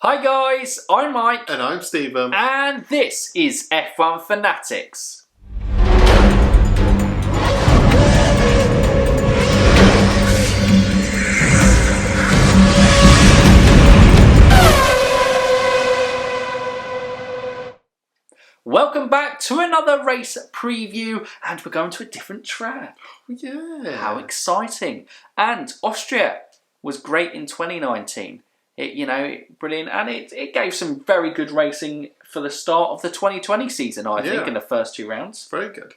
Hi guys, I'm Mike. And I'm Stephen. And this is F1 Fanatics. Welcome back to another race preview, and we're going to a different track. Yeah. How exciting. And Austria was great in 2019. Brilliant, and it gave some very good racing for the start of the 2020 season, I think, in the first two rounds. Very good.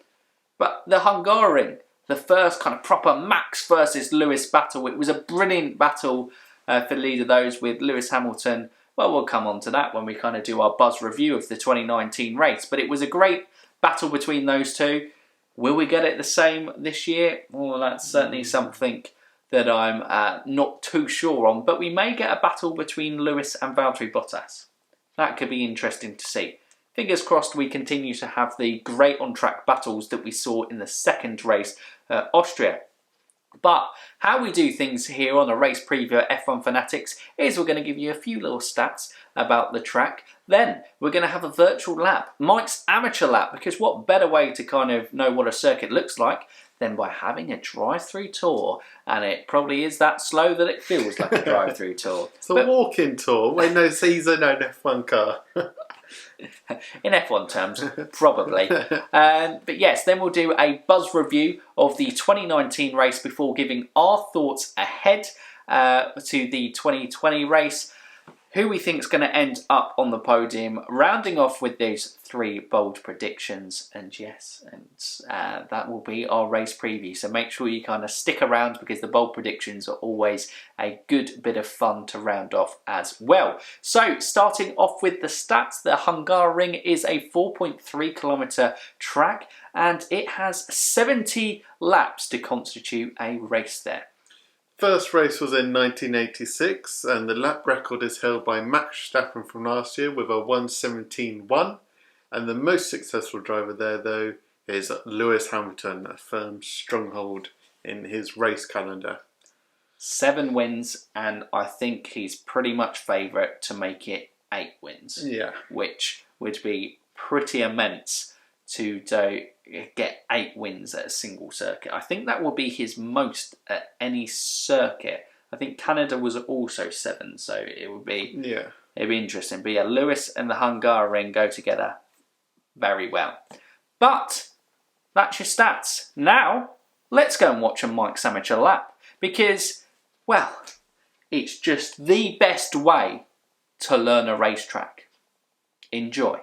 But the Hungary, the first kind of proper Max versus Lewis battle, it was a brilliant battle for either of those, with Lewis Hamilton. Well, we'll come on to that when we kind of do our buzz review of the 2019 race. But it was a great battle between those two. Will we get it the same this year? Well, that's certainly something that I'm not too sure on. But we may get a battle between Lewis and Valtteri Bottas. That could be interesting to see. Fingers crossed we continue to have the great on-track battles that we saw in the second race at Austria. But how we do things here on a race preview at F1 Fanatics is we're going to give you a few little stats about the track. Then we're going to have a virtual lap, Mike's amateur lap, because what better way to kind of know what a circuit looks like than by having a drive-through tour. And it probably is that slow that it feels like a drive-through tour. It's a walk-in tour when no season, no F1 car. In F1 terms, probably. But yes, then we'll do a buzz review of the 2019 race before giving our thoughts ahead to the 2020 race. Who we think is going to end up on the podium, rounding off with those three bold predictions. And yes, that will be our race preview. So make sure you kind of stick around, because the bold predictions are always a good bit of fun to round off as well. So starting off with the stats, the Hungaroring is a 4.3 kilometre track, and it has 70 laps to constitute a race there. First race was in 1986, and the lap record is held by Max Verstappen from last year with a 1:17.1. And the most successful driver there, though, is Lewis Hamilton, a firm stronghold in his race calendar. 7 wins, and I think he's pretty much favourite to make it 8 wins. Yeah. Which would be pretty immense to get 8 wins at a single circuit. I think that will be his most at any circuit. I think Canada was also 7, so it'd be interesting. But yeah, Lewis and the Hungaroring go together very well. But that's your stats. Now, let's go and watch a Mike's amateur lap, because, well, it's just the best way to learn a racetrack. Enjoy.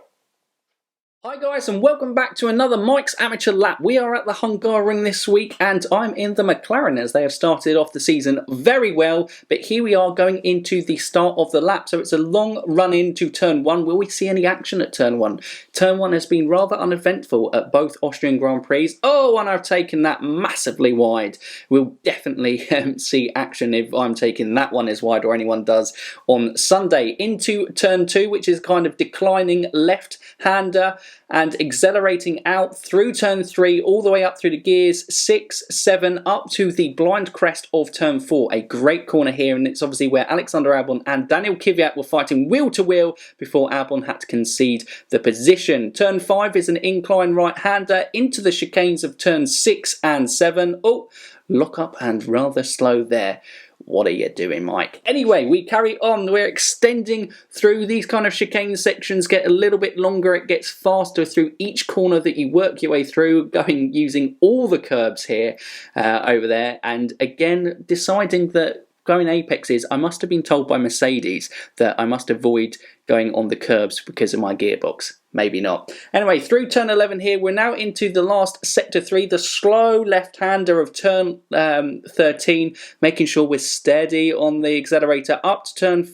Hi guys, and welcome back to another Mike's Amateur Lap. We are at the Hungaroring this week, and I'm in the McLaren as they have started off the season very well. But here we are going into the start of the lap, so it's a long run into turn 1. Will we see any action at turn 1? Turn 1 has been rather uneventful at both Austrian Grand Prix. Oh, and I've taken that massively wide. We'll definitely see action if I'm taking that one as wide, or anyone does on Sunday. Into turn 2, which is kind of declining left-hander, and accelerating out through turn 3, all the way up through the gears 6, 7, up to the blind crest of turn 4. A great corner here, and it's obviously where Alexander Albon and Daniel Kvyat were fighting wheel to wheel before Albon had to concede the position. Turn 5 is an incline right-hander into the chicanes of turn 6 and 7. Oh, lock up and rather slow there. What are you doing, Mike? Anyway, we carry on. We're extending through these kind of chicane sections, get a little bit longer. It gets faster through each corner that you work your way through, using all the curbs here over there. And again, deciding that going apexes, I must have been told by Mercedes that I must avoid going on the curbs because of my gearbox. Maybe not. Anyway, through turn 11 here, we're now into the last sector 3, the slow left-hander of turn 13, making sure we're steady on the accelerator up to turn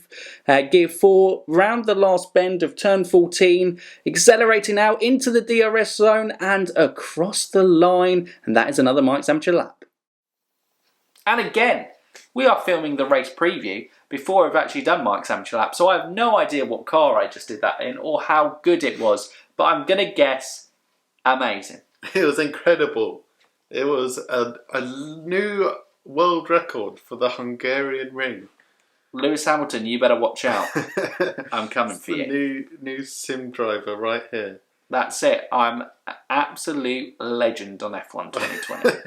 gear 4, round the last bend of turn 14, accelerating out into the DRS zone and across the line, and that is another Mike's Amateur Lap. And again, we are filming the race preview before I've actually done Mike's Amateur Lap, so I have no idea what car I just did that in or how good it was, but I'm going to guess amazing. It was incredible. It was a new world record for the Hungarian ring. Lewis Hamilton, you better watch out. I'm coming for you. New sim driver right here. That's it. I'm an absolute legend on F1 2020.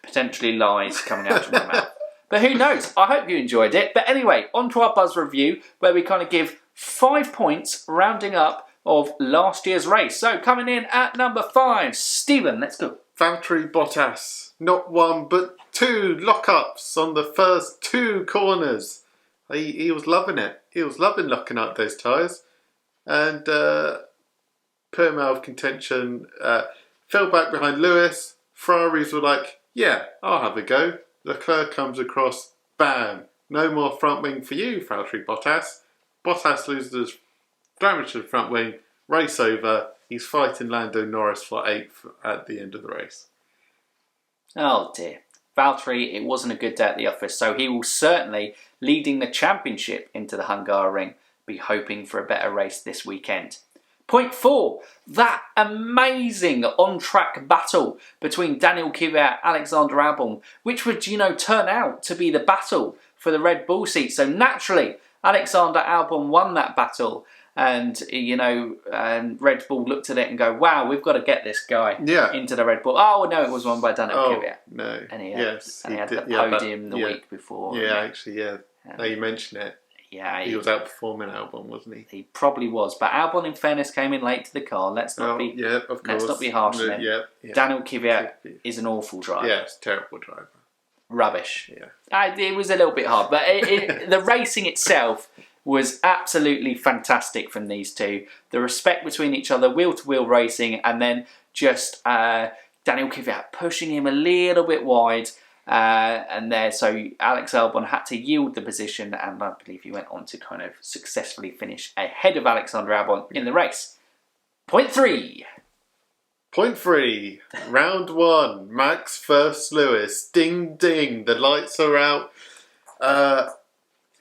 Potentially lies coming out of my mouth. But who knows? I hope you enjoyed it. But anyway, on to our buzz review, where we kind of give 5 points, rounding up, of last year's race. So coming in at number 5, Stephen, let's go. Valtteri Bottas. Not 1, but 2 lockups on the first 2 corners. He was loving it. He was loving locking up those tyres. And put him out of contention. Fell back behind Lewis. Ferraris were like, yeah, I'll have a go. Leclerc comes across, bam. No more front wing for you, Valtteri Bottas. Bottas loses damage to the front wing. Race over. He's fighting Lando Norris for 8th at the end of the race. Oh dear. Valtteri, it wasn't a good day at the office, so he will certainly, leading the championship into the Hungary, be hoping for a better race this weekend. Point 4, that amazing on-track battle between Daniel Kvyat and Alexander Albon, which would, turn out to be the battle for the Red Bull seat. So naturally, Alexander Albon won that battle. And, Red Bull looked at it and go, wow, we've got to get this guy into the Red Bull. Oh, no, it was won by Daniel Kvyat. No. And he had the podium the week before. Yeah, actually. Now you mention it. Yeah, he was outperforming Albon, wasn't he? He probably was. But Albon, in fairness, came in late to the car. Let's not be harsh on him. Yeah. Daniel Kvyat is an awful driver. Yeah, it's a terrible driver. Rubbish. Yeah. It was a little bit hard. But the racing itself was absolutely fantastic from these two. The respect between each other, wheel-to-wheel racing, and then just Daniel Kvyat pushing him a little bit wide. So Alex Albon had to yield the position, and I believe he went on to kind of successfully finish ahead of Alexander Albon in the race. Point 3. Point 3. Round 1. Max versus Lewis. Ding ding. The lights are out.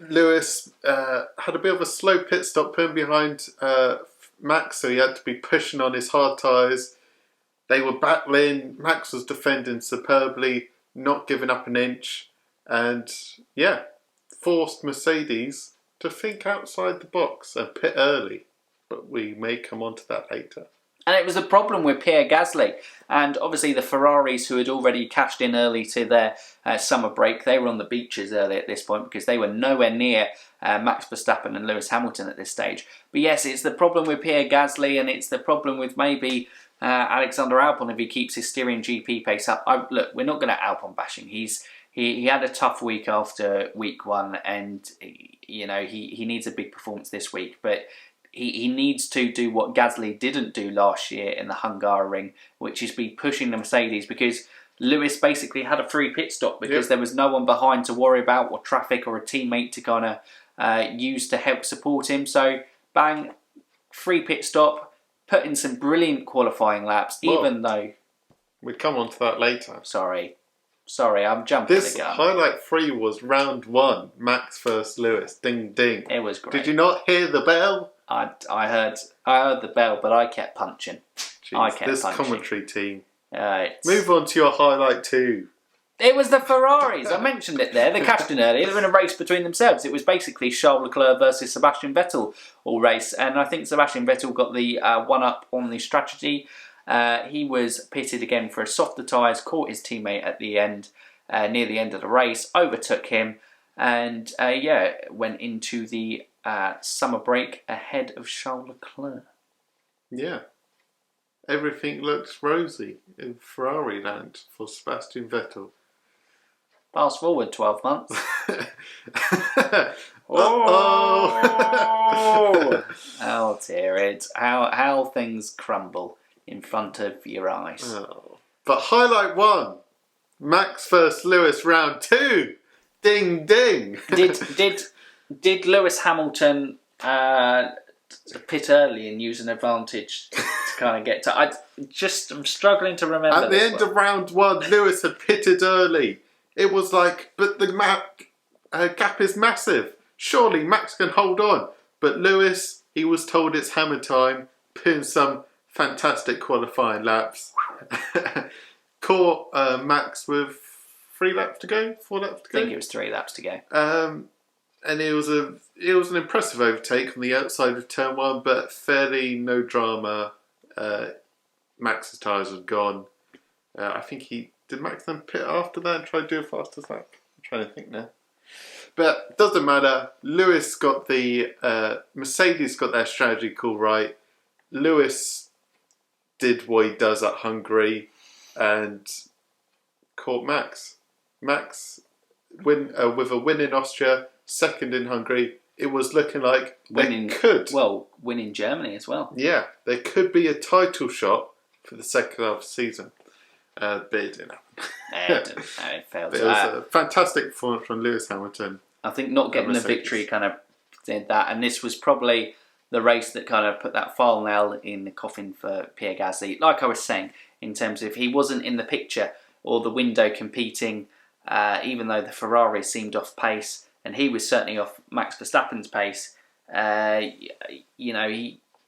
Lewis had a bit of a slow pit stop, putting behind Max, so he had to be pushing on his hard tyres. They were battling. Max was defending superbly, not giving up an inch, and forced Mercedes to think outside the box and pit early. But we may come on to that later. And it was a problem with Pierre Gasly. And obviously the Ferraris, who had already cashed in early to their summer break, they were on the beaches early at this point because they were nowhere near Max Verstappen and Lewis Hamilton at this stage. But yes, it's the problem with Pierre Gasly, and it's the problem with maybe Alexander Albon if he keeps his steering GP pace up. Look, we're not going to Albon bashing. He had a tough week after week 1, and he needs a big performance this week. But he needs to do what Gasly didn't do last year in the Hungary, which is be pushing the Mercedes, because Lewis basically had a free pit stop because there was no one behind to worry about, or traffic, or a teammate to kind of use to help support him. So bang, free pit stop, put in some brilliant qualifying laps, even though... We'll come on to that later. Sorry, I'm jumping the gun. This highlight 3 was round 1, Max versus Lewis. Ding ding. It was great. Did you not hear the bell? I heard the bell, but I kept punching. Jeez, this commentary team. Move on to your highlight 2. It was the Ferraris. I mentioned it there. They cashed in early. They were in a race between themselves. It was basically Charles Leclerc versus Sebastian Vettel all race. And I think Sebastian Vettel got the one-up on the strategy. He was pitted again for a softer tyres, caught his teammate at the end, near the end of the race, overtook him, and went into the summer break ahead of Charles Leclerc. Yeah. Everything looks rosy in Ferrari land for Sebastian Vettel. Fast forward 12 months. Oh dear, it's how things crumble in front of your eyes. Oh. But highlight 1, Max versus Lewis round 2. Ding ding. Did Lewis Hamilton pit early and use an advantage to kind of get to... I'm struggling to remember. At the end of round 1, Lewis had pitted early. It was like, but the gap is massive. Surely Max can hold on. But Lewis, he was told it's hammer time, putting some fantastic qualifying laps. Caught Max with 3 laps to go, 4 laps to go. I think it was 3 laps to go. And it was an impressive overtake on the outside of turn one, but fairly no drama. Max's tyres had gone. I think did Max then pit after that and try to do a faster lap? I'm trying to think now. But doesn't matter. Lewis got Mercedes got their strategy call right. Lewis did what he does at Hungary and caught Max. Max with a win in Austria, second in Hungary. It was looking like win in Germany as well. Yeah, there could be a title shot for the second half of the season. But it didn't happen. It failed. It was a fantastic performance from Lewis Hamilton. I think not getting the victory kind of did that, and this was probably the race that kind of put that final nail in the coffin for Pierre Gasly. Like I was saying, in terms of he wasn't in the picture or the window competing, even though the Ferrari seemed off pace, and he was certainly off Max Verstappen's pace.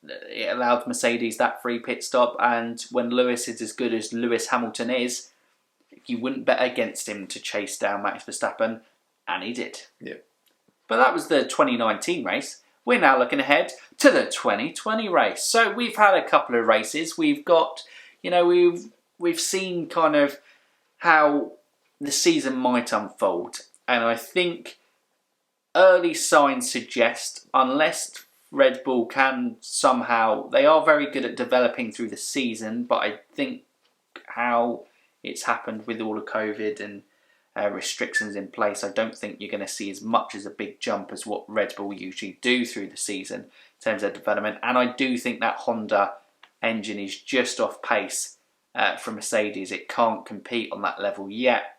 It allowed Mercedes that free pit stop, and when Lewis is as good as Lewis Hamilton is, you wouldn't bet against him to chase down Max Verstappen, and he did. Yeah. But that was the 2019 race. We're now looking ahead to the 2020 race. So we've had a couple of races. We've got, we've seen kind of how the season might unfold, and I think early signs suggest, unless Red Bull can somehow, they are very good at developing through the season, but I think how it's happened with all the COVID and restrictions in place, I don't think you're going to see as much as a big jump as what Red Bull usually do through the season in terms of development. And I do think that Honda engine is just off pace for Mercedes. It can't compete on that level yet.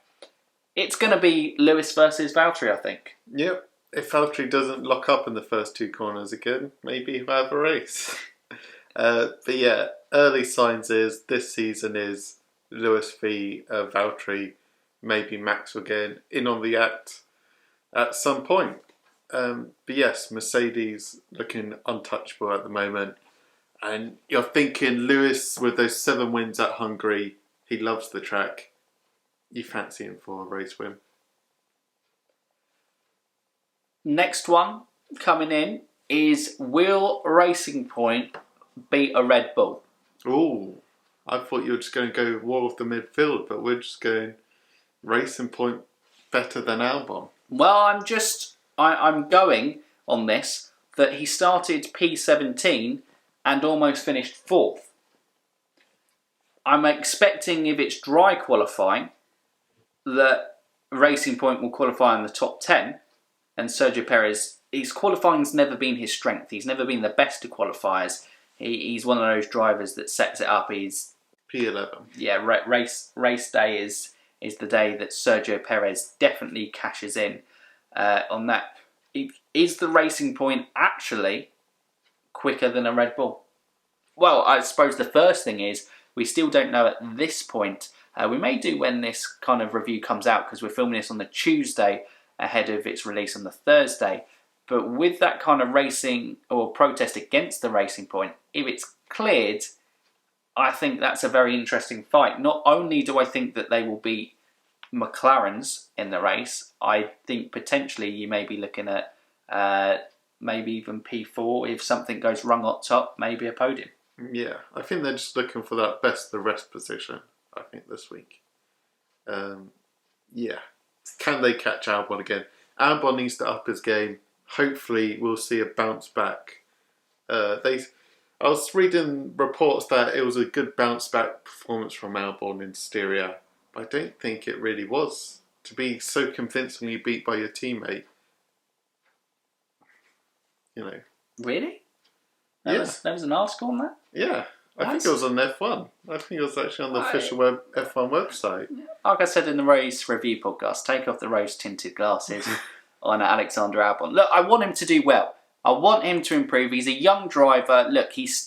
It's going to be Lewis versus Valtteri, I think. Yep. If Valtteri doesn't lock up in the first two corners again, maybe he'll have a race. But yeah, early signs is this season is Lewis v Valtteri. Maybe Max will get in on the act at some point. But yes, Mercedes looking untouchable at the moment. And you're thinking Lewis with those 7 wins at Hungary, he loves the track. You fancy him for a race win. Next one coming in is, will Racing Point beat a Red Bull? Ooh, I thought you were just going to go war of the midfield, but we're just going Racing Point better than Albon. Well, I'm going on this that he started P17 and almost finished 4th. I'm expecting, if it's dry qualifying, that Racing Point will qualify in the top 10. And Sergio Perez, his qualifying's never been his strength. He's never been the best of qualifiers. He's one of those drivers that sets it up. He's P11. Yeah, race day is the day that Sergio Perez definitely cashes in on that. Is the Racing Point actually quicker than a Red Bull? Well, I suppose the first thing is, we still don't know at this point. We may do when this kind of review comes out, because we're filming this on the Tuesday ahead of its release on the Thursday. But with that kind of racing or protest against the Racing Point, if it's cleared, I think that's a very interesting fight. Not only do I think that they will beat McLarens in the race, I think potentially you may be looking at maybe even P4. If something goes wrong up top, maybe a podium. Yeah, I think they're just looking for that best the rest position, I think, this week. Yeah. Can they catch Albon again? Albon needs to up his game. Hopefully we'll see a bounce back. I was reading reports that it was a good bounce back performance from Albon in Styria, but I don't think it really was. To be so convincingly beat by your teammate. Really? There was an article on that? Yeah. I think it was on F1. I think it was actually on the official F1 website. Like I said in the race review podcast, take off the rose-tinted glasses on Alexander Albon. Look, I want him to do well. I want him to improve. He's a young driver. Look, he's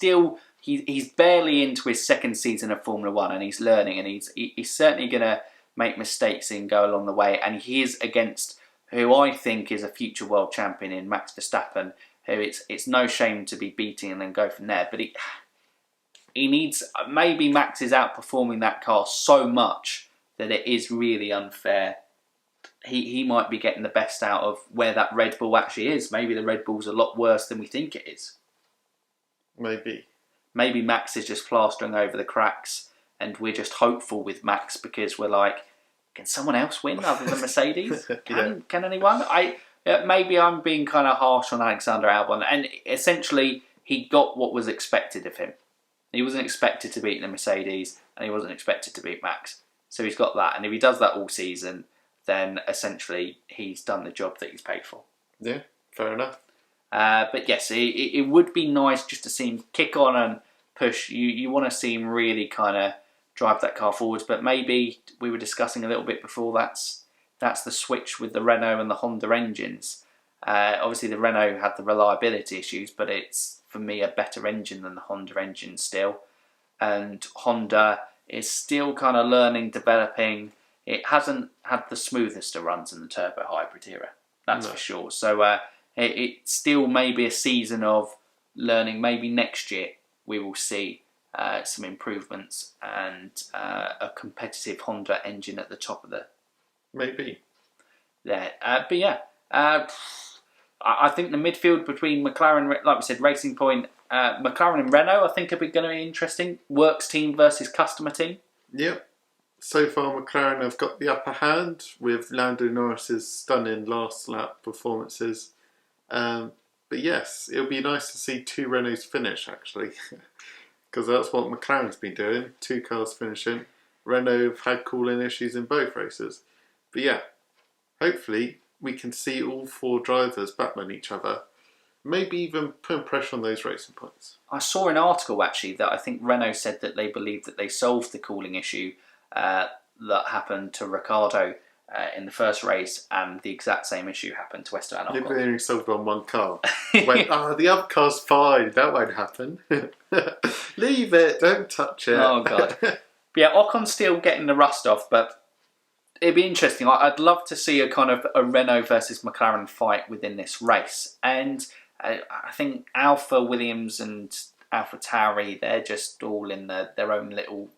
barely into his second season of Formula One, and he's learning, and he's certainly going to make mistakes and go along the way. And he is against who I think is a future world champion in Max Verstappen, who it's no shame to be beating and then go from there. But he needs, maybe Max is outperforming that car so much that it is really unfair. he might be getting the best out of where that Red Bull actually is. Maybe the Red Bull's a lot worse than we think it is. Maybe. Maybe Max is just plastering over the cracks, and we're just hopeful with Max because we're like, can someone else win other than Mercedes? Can anyone? Maybe I'm being kind of harsh on Alexander Albon, and essentially he got what was expected of him. He wasn't expected to beat the Mercedes, and he wasn't expected to beat Max. So he's got that, and if he does that all season, then essentially he's done the job that he's paid for. Yeah, fair enough. But yes, it would be nice just to see him kick on and push. You want to see him really kind of drive that car forwards, but maybe we were discussing a little bit before that's the switch with the Renault and the Honda engines. Obviously the Renault had the reliability issues, but it's for me a better engine than the Honda engine still, and Honda is still kind of learning, developing. It hasn't had the smoothest of runs in the turbo hybrid era, that's for sure. So it still may be a season of learning. Maybe next year we will see some improvements and a competitive Honda engine at the top of the... Maybe. Yeah, but yeah, I think the midfield between McLaren, like we said, Racing Point, McLaren and Renault, I think are going to be interesting. Works team versus customer team. Yep. So far, McLaren have got the upper hand with Lando Norris's stunning last lap performances. But yes, it'll be nice to see two Renaults finish, actually. Because that's what McLaren's been doing. Two cars finishing. Renault have had cooling issues in both races. But yeah, hopefully we can see all four drivers battling each other. Maybe even putting pressure on those racing points. I saw an article actually that I think Renault said that they believe that they solved the cooling issue that happened to Ricciardo in the first race, and the exact same issue happened to Esteban Ocon. They only solved on one car. Went, the other car's fine, that won't happen. Leave it, don't touch it. Oh God. But yeah, Ocon's still getting the rust off, but it'd be interesting. I'd love to see a kind of a Renault versus McLaren fight within this race. And I think Alfa Williams and Alfa Tauri, they're just all in their own little...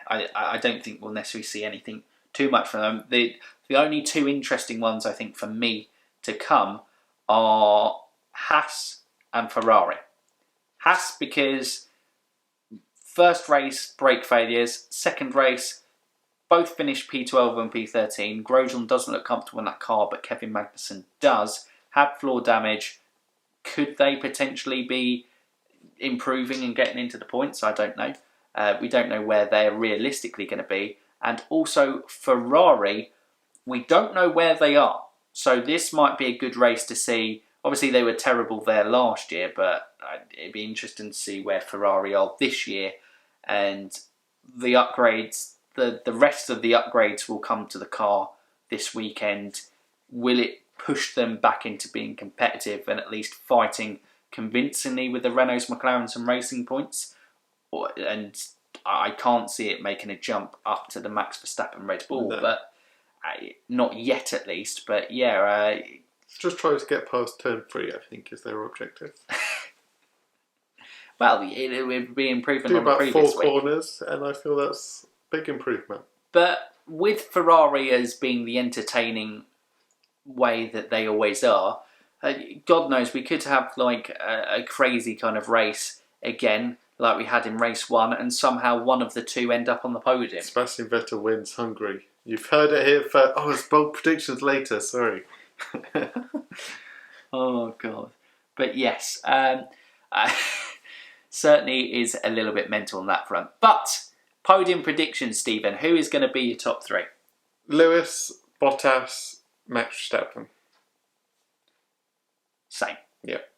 I don't think we'll necessarily see anything too much from them. The only two interesting ones, I think, for me to come are Haas and Ferrari. Haas because first race, brake failures. Second race, both finished P12 and P13. Grosjean doesn't look comfortable in that car, but Kevin Magnussen does. Had floor damage. Could they potentially be improving and getting into the points? I don't know. We don't know where they're realistically going to be. And also Ferrari, we don't know where they are. So this might be a good race to see. Obviously they were terrible there last year, but it'd be interesting to see where Ferrari are this year. And the upgrades, the rest of the upgrades will come to the car this weekend. Will it push them back into being competitive and at least fighting convincingly with the Renaults, McLarens and Racing Points? And I can't see it making a jump up to the Max Verstappen Red Bull, but not yet at least. But yeah, just try to get past turn 3, I think, is their objective. Well, it would be improvement do on the previous about 4 week. corners, and I feel that's a big improvement. But with Ferrari as being the entertaining way that they always are, God knows we could have like a crazy kind of race again, like we had in race 1, and somehow one of the two end up on the podium. Sebastian Vettel wins Hungary. You've heard it here first. Oh, it's bold predictions later, sorry. Oh, God. But yes, certainly is a little bit mental on that front. But podium predictions, Stephen. Who is going to be your top 3? Lewis, Bottas, Max Verstappen. Same. Yep.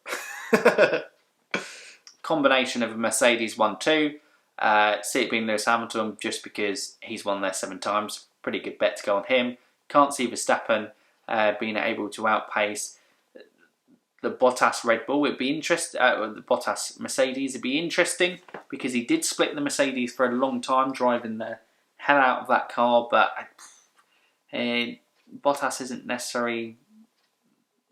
Combination of a Mercedes 1-2. See it being Lewis Hamilton just because he's won there 7 times. Pretty good bet to go on him. Can't see Verstappen being able to outpace the Bottas Red Bull. It'd be interesting. The Bottas Mercedes would be interesting because he did split the Mercedes for a long time, driving the hell out of that car. But Bottas isn't necessarily.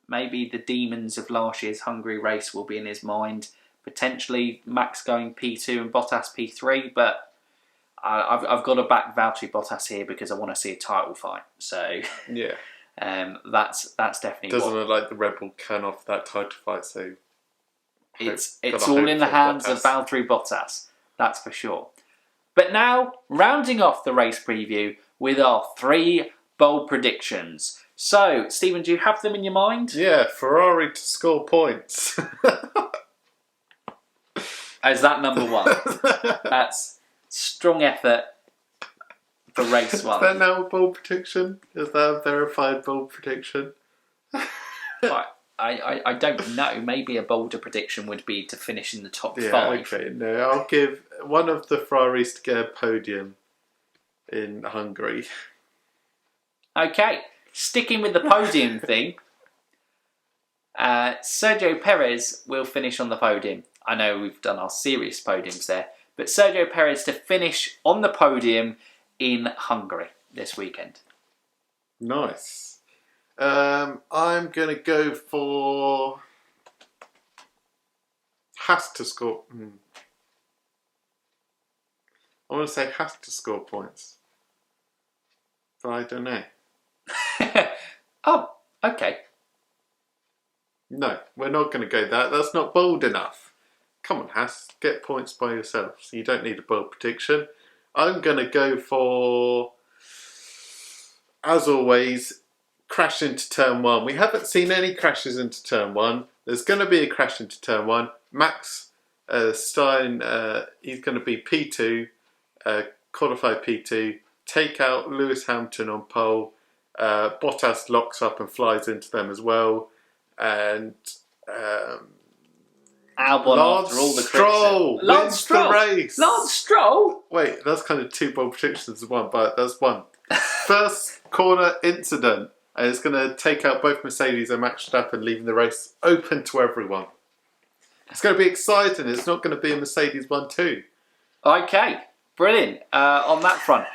Maybe the demons of last year's Hungary race will be in his mind. Potentially Max going P2 and Bottas P3, but I've got to back Valtteri Bottas here because I want to see a title fight. So Yeah. That's definitely Doesn't look like the Red Bull can offer that title fight, so it's all in the hands of Valtteri Bottas. That's for sure. But now, rounding off the race preview with our 3 bold predictions. So, Stephen, do you have them in your mind? Yeah, Ferrari to score points. Is that number 1? That's strong effort for race 1. Is that now a bold prediction? Is that a verified bold prediction? I don't know. Maybe a bolder prediction would be to finish in the top 5. Okay. No, I'll give one of the Ferraris to get a podium in Hungary. Okay, sticking with the podium thing, Sergio Perez will finish on the podium. I know we've done our serious podiums there, but Sergio Perez to finish on the podium in Hungary this weekend. Nice. I'm going to go for... Has to score... I want to say has to score points. But I don't know. Oh, okay. No, we're not going to go that. That's not bold enough. Come on, Haas. Get points by yourself. So you don't need a bold prediction. I'm going to go for... As always... Crash into turn 1. We haven't seen any crashes into turn 1. There's going to be a crash into turn 1. Max Stein, he's going to be P2, qualified P2, take out Lewis Hamilton on pole. Bottas locks up and flies into them as well. And Albon, after all the Stroll wins the race. Lance Stroll? Wait, that's kind of 2 bold predictions in one, but that's one. First corner incident. And it's going to take out both Mercedes and Max Verstappen, leaving the race open to everyone. It's going to be exciting. It's not going to be a Mercedes 1-2. Okay, brilliant on that front.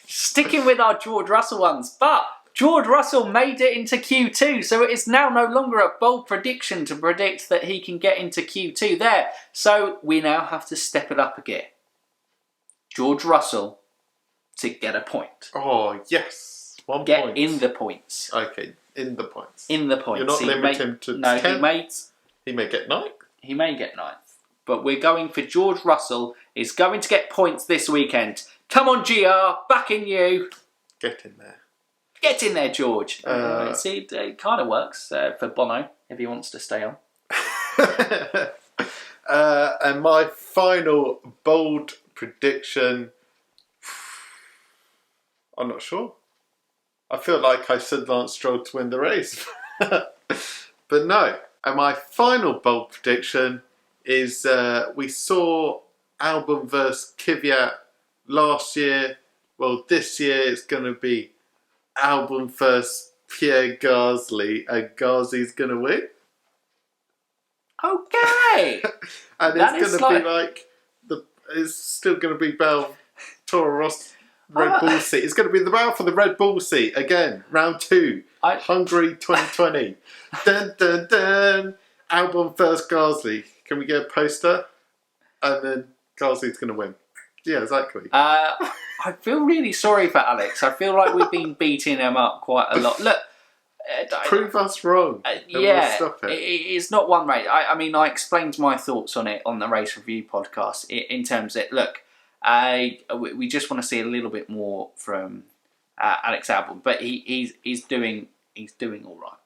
Sticking with our George Russell ones, but George Russell made it into Q2, so it is now no longer a bold prediction to predict that he can get into Q2 there. So we now have to step it up a gear. George Russell to get a point. Oh, yes. 1 Get point. in the points. Okay, in the points. In the points. You're not limiting him to 10? He may get 9th. He may get 9th. But we're going for George Russell is going to get points this weekend. Come on, GR, backing you. Get in there. Get in there, George. See, it kind of works for Bono if he wants to stay on. And my final bold prediction, I'm not sure. I feel like I said Lance Stroll to win the race. But no. And my final bold prediction is we saw Albon versus KVYAT last year. Well, this year it's going to be Albon versus Pierre Gasly. And Gasly's going to win. Okay. And it's going to be like... It's still going to be Toro Rosso. Red Bull seat. It's going to be the battle for the Red Bull seat again. Round 2. Hungary 2020. Dun dun dun. Albon first Gasly. Can we get a poster? And then Gasly's going to win. Yeah, exactly. I feel really sorry for Alex. I feel like we've been beating him up quite a lot. Look. Prove us wrong. Yeah, we'll stop it. It's not one race. I mean, I explained my thoughts on it on the race review podcast in terms of, look, we just want to see a little bit more from Alex Albon, but he's doing all right.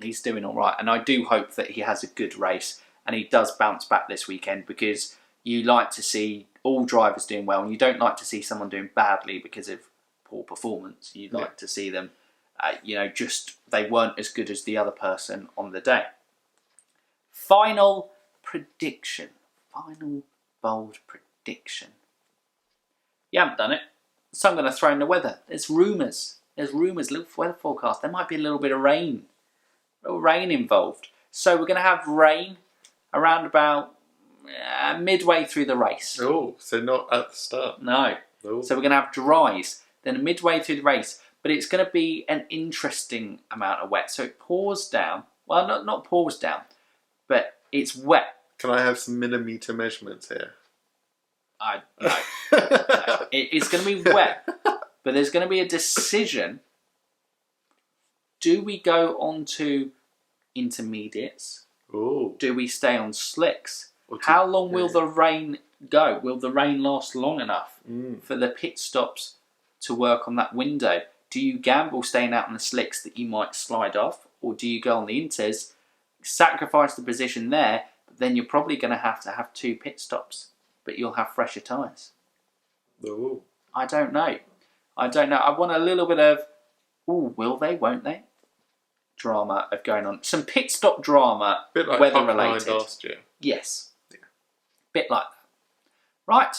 He's doing all right, and I do hope that he has a good race and he does bounce back this weekend, because you like to see all drivers doing well, and you don't like to see someone doing badly because of poor performance. You like to see them, just they weren't as good as the other person on the day. Final prediction. Final bold prediction. You haven't done it, so I'm going to throw in the weather. There's rumours, little weather forecast. There might be a little bit of rain. A little rain involved. So we're going to have rain around about midway through the race. Oh, so not at the start. No. Oh. So we're going to have dries, then midway through the race. But it's going to be an interesting amount of wet. So it pours down. Well, not pours down, but it's wet. Can I have some millimetre measurements here? No. It's going to be wet, but there's going to be a decision. Do we go on to intermediates? Ooh. Do we stay on slicks? How long will the rain go? Will the rain last long enough for the pit stops to work on that window? Do you gamble staying out on the slicks that you might slide off? Or do you go on the inters, sacrifice the position there, but then you're probably going to have 2 pit stops, but you'll have fresher tyres? Ooh. I don't know. I want a little bit of, will they, won't they? Drama of going on. Some pit stop drama, Bit like weather related. last year. Yes. Yeah. Bit like that. Right.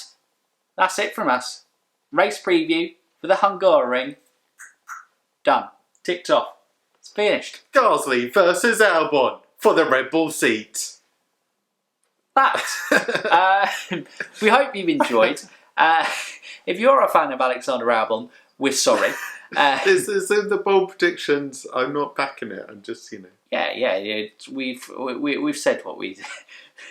That's it from us. Race preview for the Hungary. Done. Ticked off. It's finished. Gasly versus Albon for the Red Bull seat. That. We hope you've enjoyed. If you're a fan of Alexander Albon, we're sorry. This is in the bold predictions. I'm not backing it. I'm just, Yeah. We've said what we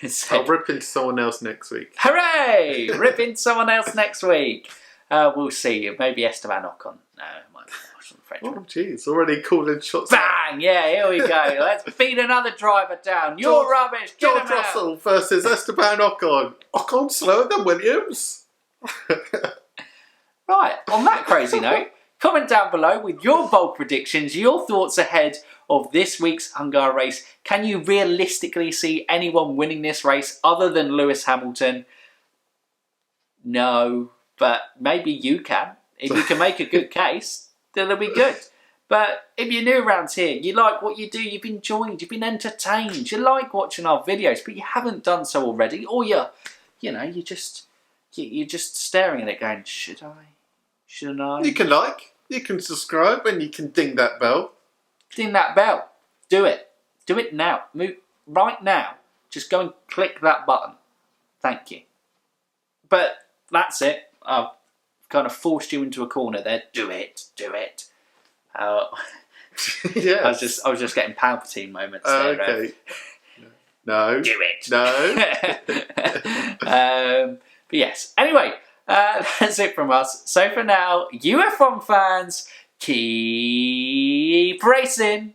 said. I'll rip into someone else next week. Hooray! Rip into someone else next week. We'll see. Maybe Esteban Ocon. No, it might be the French. Oh, jeez. Already calling shots. Bang! Yeah, here we go. Let's beat another driver down. You're rubbish. Get George Russell versus Esteban Ocon. Ocon slower than Williams. Right, on that crazy note, comment down below with your bold predictions, your thoughts ahead of this week's Hungary race. Can you realistically see anyone winning this race other than Lewis Hamilton? No, but maybe you can. If you can make a good case, then it'll be good. But if you're new around here, you like what you do, you've enjoyed, you've been entertained, you like watching our videos, but you haven't done so already, or you're just staring at it going, should I? Shouldn't I? You can like, you can subscribe, and you can ding that bell. Ding that bell. Do it. Do it now. Move right now. Just go and click that button. Thank you. But that's it. I've kind of forced you into a corner there. Do it. Do it. Yeah. I was just getting Palpatine moments there. Okay. No. Do it. No. But yes. Anyway, that's it from us. So for now, UF1 fans, keep racing.